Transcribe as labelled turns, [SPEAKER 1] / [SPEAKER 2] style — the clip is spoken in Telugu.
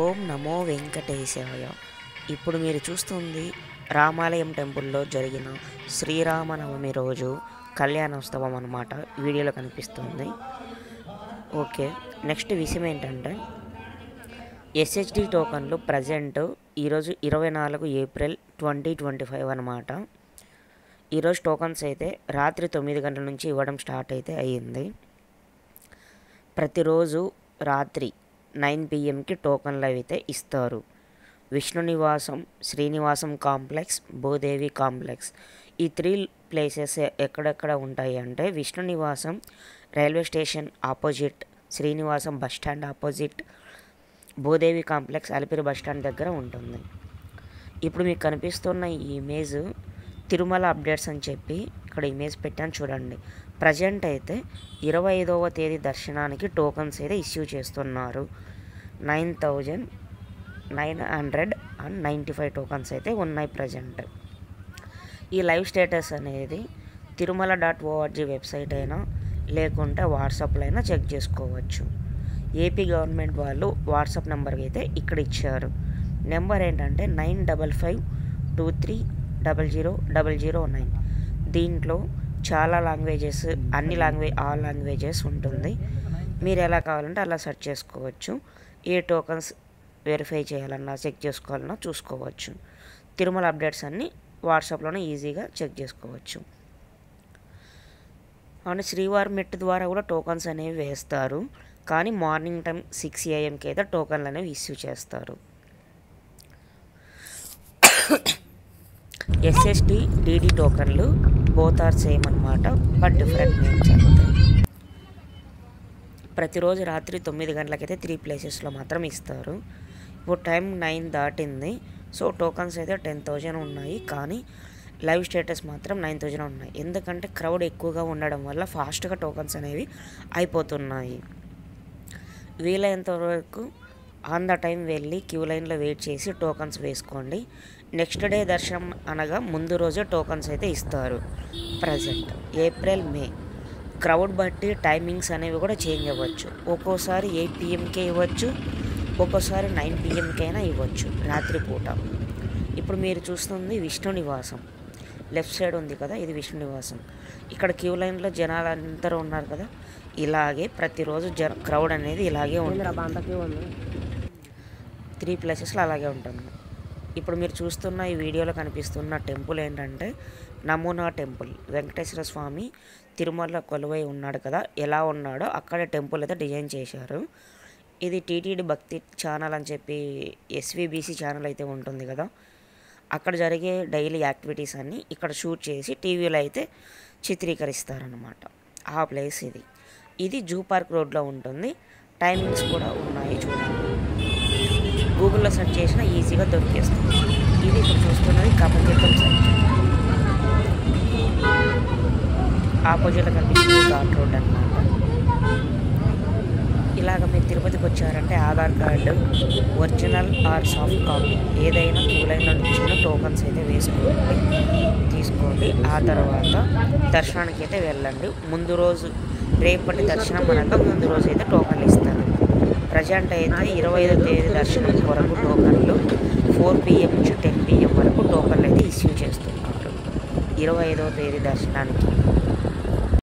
[SPEAKER 1] ఓం నమో వెంకటేశాయ. ఇప్పుడు మీరు చూస్తుంది రామాలయం టెంపుల్లో జరిగిన శ్రీరామనవమి రోజు కళ్యాణోత్సవం అన్నమాట. వీడియోలో కనిపిస్తుంది. ఓకే, నెక్స్ట్ విషయం ఏంటంటే ఎస్హెచ్డి టోకన్లు ప్రజెంట్ ఈరోజు 24 ఏప్రిల్ 2025 అన్నమాట. ఈరోజు టోకన్స్ అయితే రాత్రి 9 గంటల నుంచి ఇవ్వడం స్టార్ట్ అయితే అయ్యింది. ప్రతిరోజు రాత్రి 9 PM టోకన్లు అయితే ఇస్తారు. విష్ణు నివాసం, శ్రీనివాసం కాంప్లెక్స్, భూదేవి కాంప్లెక్స్, ఈ 3 ప్లేసెస్ ఎక్కడెక్కడ ఉంటాయి అంటే విష్ణు నివాసం railway station opposite, Srinivasam bus stand opposite, Bhudevi complex Alipiri bus stand దగ్గర ఉంటుంది. ఇప్పుడు మీకు కనిపిస్తున్న ఈ ఇమేజ్ తిరుమల అప్డేట్స్ అని చెప్పి ఇక్కడ ఇమేజ్ పెట్టాను చూడండి. ప్రజెంట్ అయితే 25వ తేదీ దర్శనానికి టోకన్స్ అయితే ఇష్యూ చేస్తున్నారు. 9,995 టోకన్స్ అయితే ఉన్నాయి ప్రజెంట్. ఈ లైవ్ స్టేటస్ అనేది తిరుమల.org వెబ్సైట్ అయినా లేకుంటే వాట్సాప్లో అయినా చెక్ చేసుకోవచ్చు. ఏపీ గవర్నమెంట్ వాళ్ళు వాట్సాప్ నెంబర్కి అయితే ఇక్కడ ఇచ్చారు. నెంబర్ ఏంటంటే 9552300009. దీంట్లో చాలా లాంగ్వేజెస్, ఆల్ లాంగ్వేజెస్ ఉంటుంది. మీరు ఎలా కావాలంటే అలా సెర్చ్ చేసుకోవచ్చు. ఏ టోకన్స్ వెరిఫై చేయాలన్నా చెక్ చేసుకోవాలన్నా చూసుకోవచ్చు. తిరుమల అప్డేట్స్ అన్నీ వాట్సాప్లోనే ఈజీగా చెక్ చేసుకోవచ్చు. అండ్ శ్రీవారి మెట్టు ద్వారా కూడా టోకన్స్ అనేవి వేస్తారు, కానీ మార్నింగ్ టైం 6 AM అయితే టోకన్లు అనేవి ఇష్యూ చేస్తారు. ఎస్ఎస్డి డిడి టోకన్లు బోత్ ఆర్ సేమ్ అన్నమాట, బట్ డిఫరెంట్ నేమ్స్ అంతే. ప్రతిరోజు రాత్రి 9 గంటలకైతే 3 ప్లేసెస్లో మాత్రం ఇస్తారు. ఇప్పుడు టైం 9 దాటింది. సో టోకన్స్ అయితే 10,000 ఉన్నాయి, కానీ లైవ్ స్టేటస్ మాత్రం 9,000 ఉన్నాయి. ఎందుకంటే క్రౌడ్ ఎక్కువగా ఉండడం వల్ల ఫాస్ట్గా టోకన్స్ అనేవి అయిపోతున్నాయి. వీలైనంత వరకు ఆన్ ద టైం వెళ్ళి క్యూ లైన్లో వెయిట్ చేసి టోకన్స్ వేసుకోండి. నెక్స్ట్ డే దర్శనం అనగా ముందు రోజే టోకన్స్ అయితే ఇస్తారు. ప్రజెంట్ ఏప్రిల్, మే క్రౌడ్ బట్టి టైమింగ్స్ అనేవి కూడా చేంజ్ అవ్వచ్చు. ఒక్కోసారి 8 PM ఇవ్వచ్చు, ఒక్కోసారి 9 PM అయినా ఇవ్వచ్చు రాత్రిపూట. ఇప్పుడు మీరు చూస్తుంది విష్ణు నివాసం, లెఫ్ట్ సైడ్ ఉంది కదా, ఇది విష్ణు నివాసం. ఇక్కడ క్యూ లైన్లో జనాలు అందరూ ఉన్నారు కదా, ఇలాగే ప్రతిరోజు క్రౌడ్ అనేది ఇలాగే ఉంటుంది. 3 ప్లేసెస్లో అలాగే ఉంటుంది. ఇప్పుడు మీరు చూస్తున్న ఈ వీడియోలో కనిపిస్తున్న టెంపుల్ ఏంటంటే నమూనా టెంపుల్. వెంకటేశ్వర స్వామి తిరుమల కొలువై ఉన్నాడు కదా, ఎలా ఉన్నాడో అక్కడే టెంపుల్ అయితే డిజైన్ చేశారు. ఇది టీటీడీ భక్తి ఛానల్ అని చెప్పి SVBC ఛానల్ అయితే ఉంటుంది కదా, అక్కడ జరిగే డైలీ యాక్టివిటీస్ అన్నీ ఇక్కడ షూట్ చేసి టీవీలో అయితే చిత్రీకరిస్తారనమాట. ఆ ప్లేస్ ఇది జూ పార్క్ రోడ్లో ఉంటుంది. టైమింగ్స్ కూడా ఉన్నాయి చూడండి, గూగుల్లో సెర్చ్ చేసినా ఈజీగా దొరికేస్తుంది. ఇది ఇప్పుడు చూస్తున్నది కపతీర్థం సైడ్, ఆపోజిట్లో కనిపిస్తుంది ఘాట్ రోడ్ అన్నమాట. ఇలాగ మీరు తిరుపతికి వచ్చారంటే Aadhaar card original are soft copy ఏదైనా క్యూ లైన్లో నిల్చున్న టోకన్స్ అయితే తీసుకోండి. ఆ తర్వాత దర్శనానికి అయితే వెళ్ళండి. ముందు రోజు రేపటి దర్శనం అనగా ముందు రోజు అయితే టోకన్లు ఇస్తారు. ప్రజెంట్ అయితే 25వ తేదీ దర్శనం వరకు టోకన్లు 4 PM నుంచి 10 PM వరకు టోకన్లు అయితే ఇష్యూ చేస్తున్నారు 25వ తేదీ దర్శనానికి.